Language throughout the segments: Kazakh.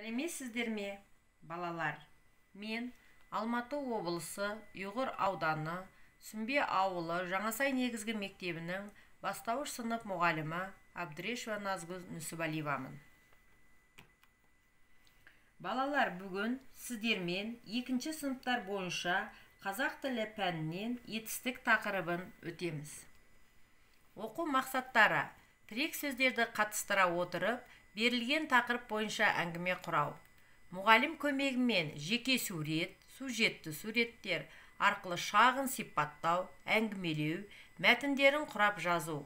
Сәлеметсіздер ме, балалар? Мен Алматы облысы Ұйғыр ауданы Сүмбе ауылы Жаңасай негізгі мектебінің бастауыш сынып мұғалімі Абдрешева Назгүл Нүсіпәлиевамын. Балалар, бүгін сіздермен екінші сыныптар бойынша қазақ тілі пәнінен етістік тақырыбын өтеміз. Оқу мақсаттары: тірек сөздерді қатыстыра отырып, берілген тақырып бойынша әңгіме құрау. Мұғалім көмегімен жеке сурет, сюжетті суреттер арқылы шағын сипаттау, әңгімелеу, мәтіндерін құрап жазу.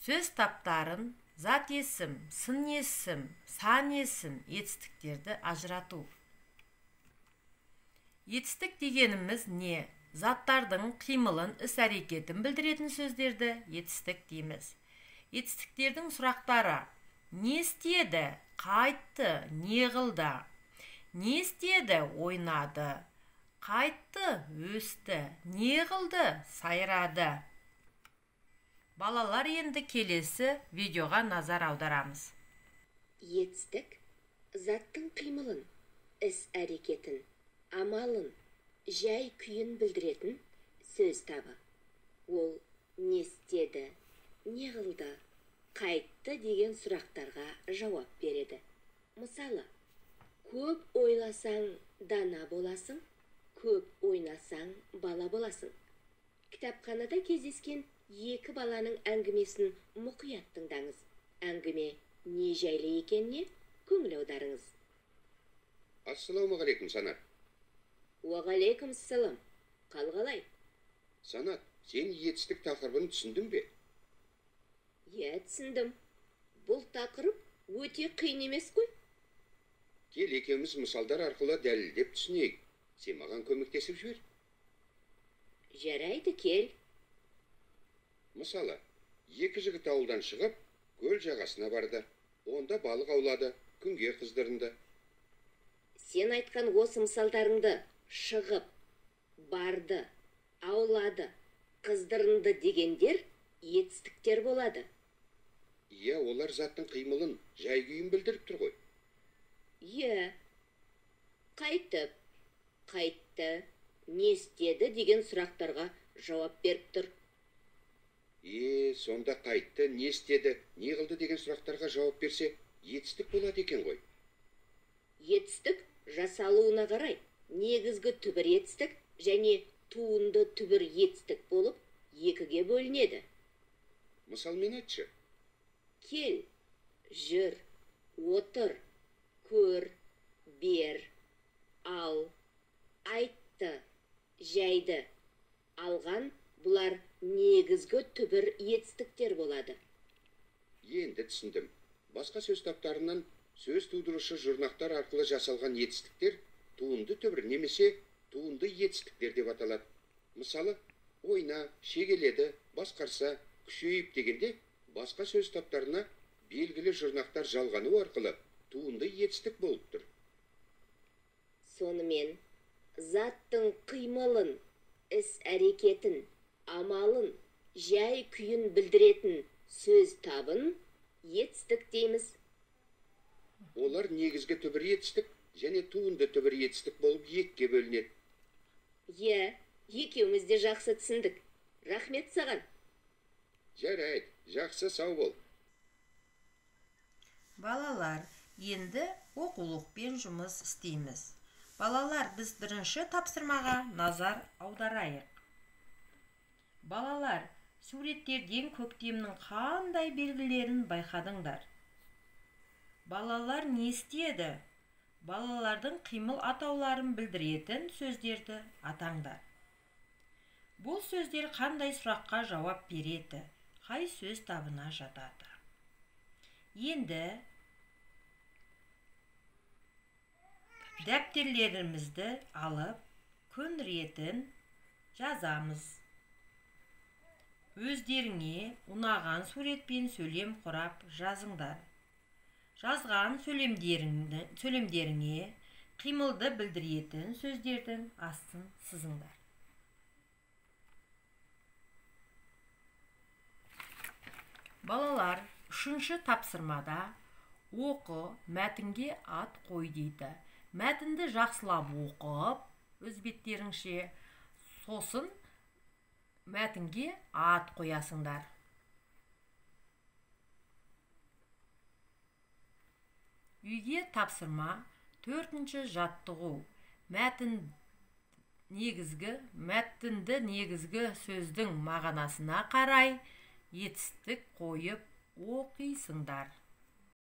Сөз таптарын, зат есім, сын есім, сан есім, етістіктерді ажырату. Етістік дегеніміз не? Заттардың қимылын, іс-әрекетін білдіретін сөздерді етістік дейміз. Етістіктердің сұрақтары: не істеді, қайтты, не қылды? Не істеді, ойнады, қайтты, өсті, не қылды, сайрады. Балалар, енді келесі видеоға назар аударамыз. Етістік заттың қимылын, іс-әрекетін, амалын, жай күйін білдіретін сөз табы. Ол не істеді, не қылды, қайтты деген сұрақтарға жауап береді. Мысалы, көп ойласаң дана боласың, көп ойнасаң бала боласың. Кітапханада кездескен екі баланың әңгімесін мұқият тыңдаңыз. Әңгіме не жайлы екеніне көңіл аударыңыз. Ассалаумағалейкум, Санат. Уағалейкум ассалам. Қал қалай? Санат, сен етістік тақырыбын түсіндің бе? Түсіндім. Бұл тақырып өте қиын емес қой. Кел, екеуміз мысалдар арқылы дәлелдеп түсінейік. Сен маған көмектесіп жібер. Жарайды, кел. Мысалы, екі жігіт ауылдан шығып, көл жағасына барды. Онда балық аулады, күнге қыздырынды. Сен айтқан осы мысалдарыңды шығып, барды, аулады, қыздырынды дегендер етістіктер болады. Иә, олар заттың қимылын, жай күйін білдіріп тұр ғой. Қайтып, қайтты, не істеді деген сұрақтарға жауап беріп тұр. Сонда қайтты, не істеді, не қылды деген сұрақтарға жауап берсе, етістік болады екен ғой. Етістік жасалуына қарай негізгі түбір етістік және туынды түбір етістік болып екіге бөлінеді. Мысалмен айтшы. Кел, жүр, отыр, көр, бер, ал, айтты, жайды, алған. Бұлар негізгі түбір етістіктер болады. Енді түсіндім. Басқа сөз таптарынан сөз тудырушы жұрнақтар арқылы жасалған етістіктер туынды түбір немесе туынды етістіктер деп аталады. Мысалы, ойна, шегеледі, басқарса, күшейіп дегенде басқа сөз таптарына белгілі жұрнақтар жалғану арқылы туынды етістік болып тұр. Сонымен, заттың қимылын, іс-әрекетін, амалын, жай күйін білдіретін сөз табын етістік дейміз. Олар негізгі түбір етістік және туынды түбір етістік болып екіге бөлінеді. Екеуміз де жақсы түсіндік. Рахмет саған. Жарайды, жақсы, сау бол. Балалар, енді оқулықпен жұмыс істейміз. Балалар, біз бірінші тапсырмаға назар аударайық. Балалар, суреттерден көктемнің қандай белгілерін байқадыңдар? Балалар не істеді? Балалардың қимыл атауларын білдіретін сөздерді атаңдар. Бұл сөздер қандай сұраққа жауап береді? Қай сөз табына жатады? Енді дәптерлерімізді алып, күн ретін жазамыз. Өздеріңе ұнаған суретпен сөйлем құрап жазыңдар. Жазған сөйлемдеріңе қимылды білдіретін сөздердің астын сызыңдар. Балалар, үшінші тапсырмада Оқы мәтінге ат қой дейді. Мәтінді жақсылап оқып, өз беттеріңше, сосын мәтінге ат қоясыңдар. Үйге тапсырма 4-ші жаттығу. Мәтінді негізгі сөздің мағынасына қарай етістік қойып оқисыңдар.